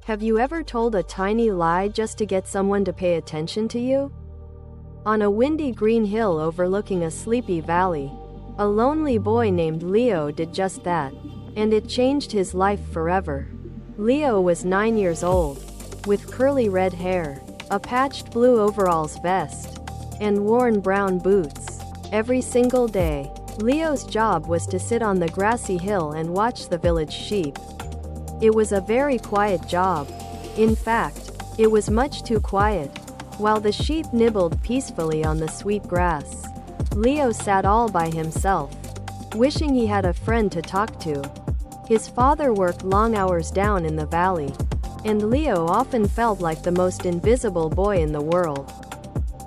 Have you ever told a tiny lie just to get someone to pay attention to you? On a windy green hill overlooking a sleepy valley, a lonely boy named Leo did just that, and it changed his life forever. Leo was 9 years old, with curly red hair, a patched blue overalls vest, and worn brown boots. Every single day, Leo's job was to sit on the grassy hill and watch the village sheep. It was a very quiet job. In fact, it was much too quiet. While the sheep nibbled peacefully on the sweet grass, Leo sat all by himself, wishing he had a friend to talk to. His father worked long hours down in the valley, and Leo often felt like the most invisible boy in the world.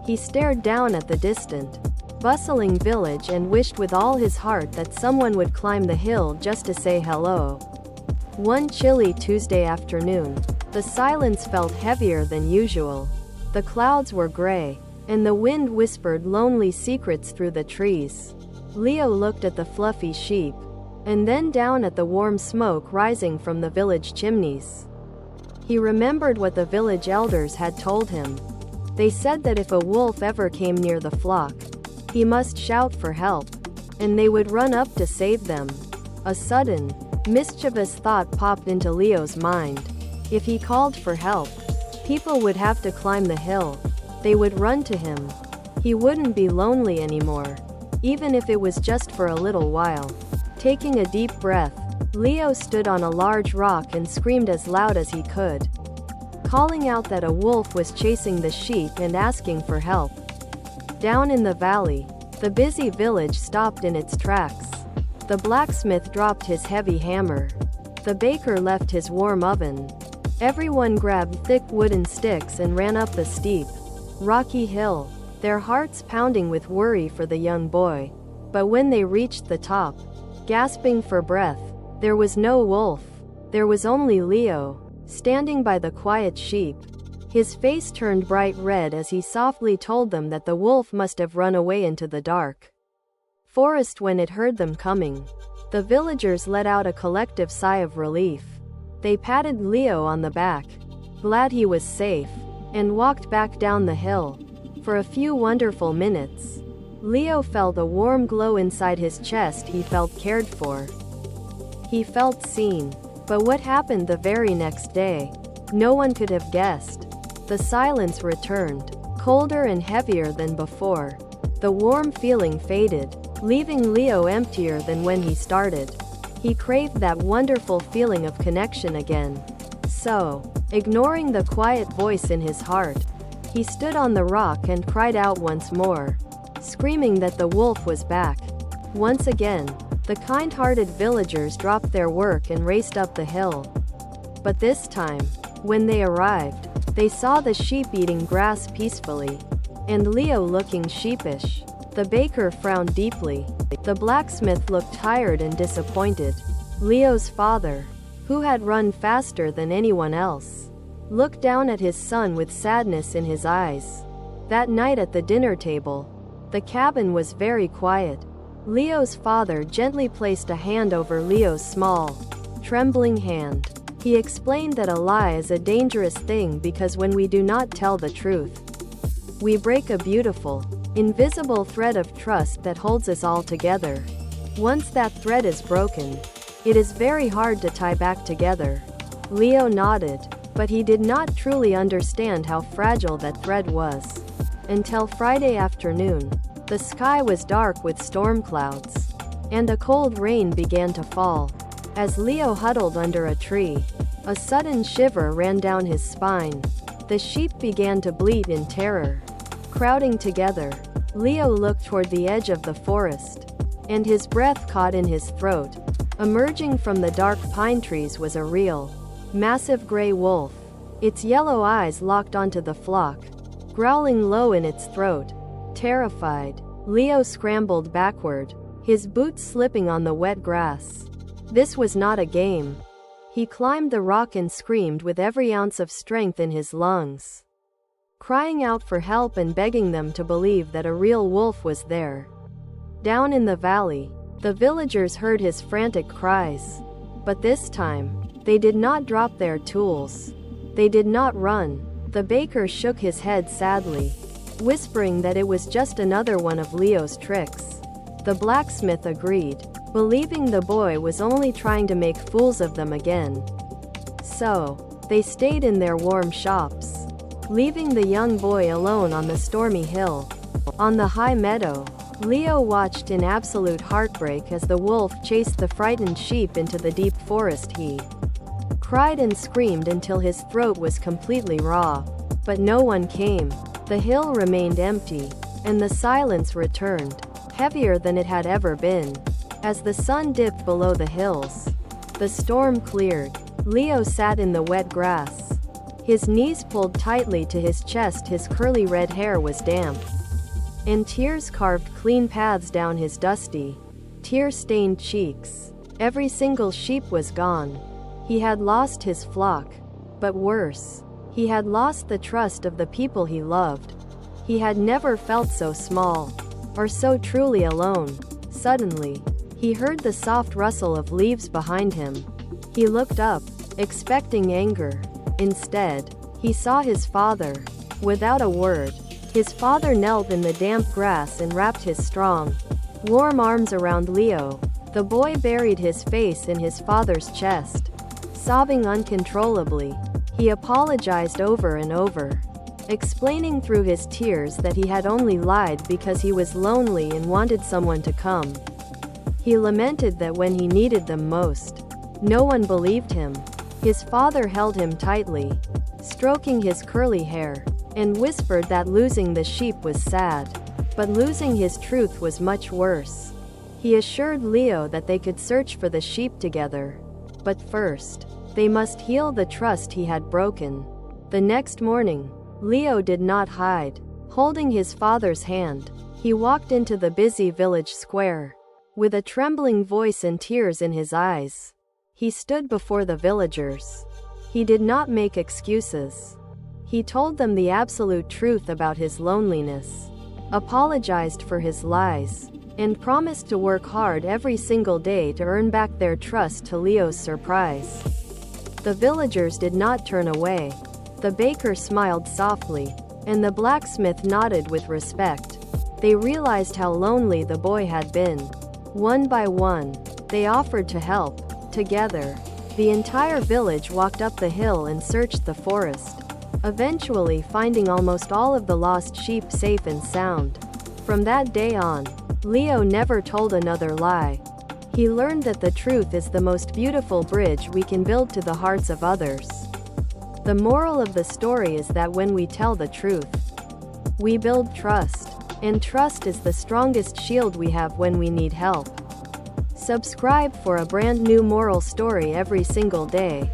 He stared down at the distant, bustling village and wished with all his heart that someone would climb the hill just to say hello. One chilly Tuesday afternoon, the silence felt heavier than usual. The clouds were gray, and the wind whispered lonely secrets through the trees. Leo looked at the fluffy sheep, and then down at the warm smoke rising from the village chimneys. He remembered what the village elders had told him. They said that if a wolf ever came near the flock, he must shout for help, and they would run up to save them. A sudden, mischievous thought popped into Leo's mind. If he called for help, people would have to climb the hill. They would run to him. He wouldn't be lonely anymore, even if it was just for a little while. Taking a deep breath, Leo stood on a large rock and screamed as loud as he could, calling out that a wolf was chasing the sheep and asking for help. Down in the valley, the busy village stopped in its tracks. The blacksmith dropped his heavy hammer. The baker left his warm oven. Everyone grabbed thick wooden sticks and ran up the steep, rocky hill, their hearts pounding with worry for the young boy. But when they reached the top, gasping for breath, there was no wolf. There was only Leo, standing by the quiet sheep. His face turned bright red as he softly told them that the wolf must have run away into the dark forest when it heard them coming. The villagers let out a collective sigh of relief. They patted Leo on the back, glad he was safe, and walked back down the hill. For a few wonderful minutes, Leo felt a warm glow inside his chest. He felt cared for. He felt seen. But what happened the very next day? No one could have guessed. The silence returned, colder and heavier than before. The warm feeling faded, leaving Leo emptier than when he started. He craved that wonderful feeling of connection again. So, ignoring the quiet voice in his heart, he stood on the rock and cried out once more, screaming that the wolf was back. Once again, the kind-hearted villagers dropped their work and raced up the hill. But this time, when they arrived, they saw the sheep eating grass peacefully, and Leo looking sheepish. The baker frowned deeply. The blacksmith looked tired and disappointed. Leo's father, who had run faster than anyone else, looked down at his son with sadness in his eyes. That night at the dinner table, the cabin was very quiet. Leo's father gently placed a hand over Leo's small, trembling hand. He explained that a lie is a dangerous thing because when we do not tell the truth, we break a beautiful, invisible thread of trust that holds us all together. Once that thread is broken, it is very hard to tie back together. Leo nodded, but he did not truly understand how fragile that thread was. Until Friday afternoon, the sky was dark with storm clouds, and a cold rain began to fall. As Leo huddled under a tree, a sudden shiver ran down his spine. The sheep began to bleat in terror. Crowding together, Leo looked toward the edge of the forest, and his breath caught in his throat. Emerging from the dark pine trees was a real, massive gray wolf. Its yellow eyes locked onto the flock, growling low in its throat. Terrified, Leo scrambled backward, his boots slipping on the wet grass. This was not a game. He climbed the rock and screamed with every ounce of strength in his lungs, crying out for help and begging them to believe that a real wolf was there. Down in the valley, the villagers heard his frantic cries. But this time, they did not drop their tools. They did not run. The baker shook his head sadly, whispering that it was just another one of Leo's tricks. The blacksmith agreed, believing the boy was only trying to make fools of them again. So, they stayed in their warm shops, leaving the young boy alone on the stormy hill. On the high meadow, Leo watched in absolute heartbreak as the wolf chased the frightened sheep into the deep forest. He cried and screamed until his throat was completely raw, but no one came. The hill remained empty, and the silence returned, heavier than it had ever been. As the sun dipped below the hills, the storm cleared. Leo sat in the wet grass, his knees pulled tightly to his chest. His curly red hair was damp, and tears carved clean paths down his dusty, tear-stained cheeks. Every single sheep was gone. He had lost his flock, but worse, he had lost the trust of the people he loved. He had never felt so small, or so truly alone. Suddenly, he heard the soft rustle of leaves behind him. He looked up, expecting anger. Instead, he saw his father. Without a word, his father knelt in the damp grass and wrapped his strong, warm arms around Leo. The boy buried his face in his father's chest, sobbing uncontrollably. He apologized over and over, explaining through his tears that he had only lied because he was lonely and wanted someone to come. He lamented that when he needed them most, no one believed him. His father held him tightly, stroking his curly hair, and whispered that losing the sheep was sad, but losing his truth was much worse. He assured Leo that they could search for the sheep together, but first, they must heal the trust he had broken. The next morning, Leo did not hide. Holding his father's hand, he walked into the busy village square. With a trembling voice and tears in his eyes, he stood before the villagers. He did not make excuses. He told them the absolute truth about his loneliness, apologized for his lies, and promised to work hard every single day to earn back their trust. To Leo's surprise, the villagers did not turn away. The baker smiled softly, and the blacksmith nodded with respect. They realized how lonely the boy had been. One by one, they offered to help. Together, the entire village walked up the hill and searched the forest, eventually finding almost all of the lost sheep safe and sound. From that day on, Leo never told another lie. He learned that the truth is the most beautiful bridge we can build to the hearts of others. The moral of the story is that when we tell the truth, we build trust, and trust is the strongest shield we have when we need help. Subscribe for a brand new moral story every single day.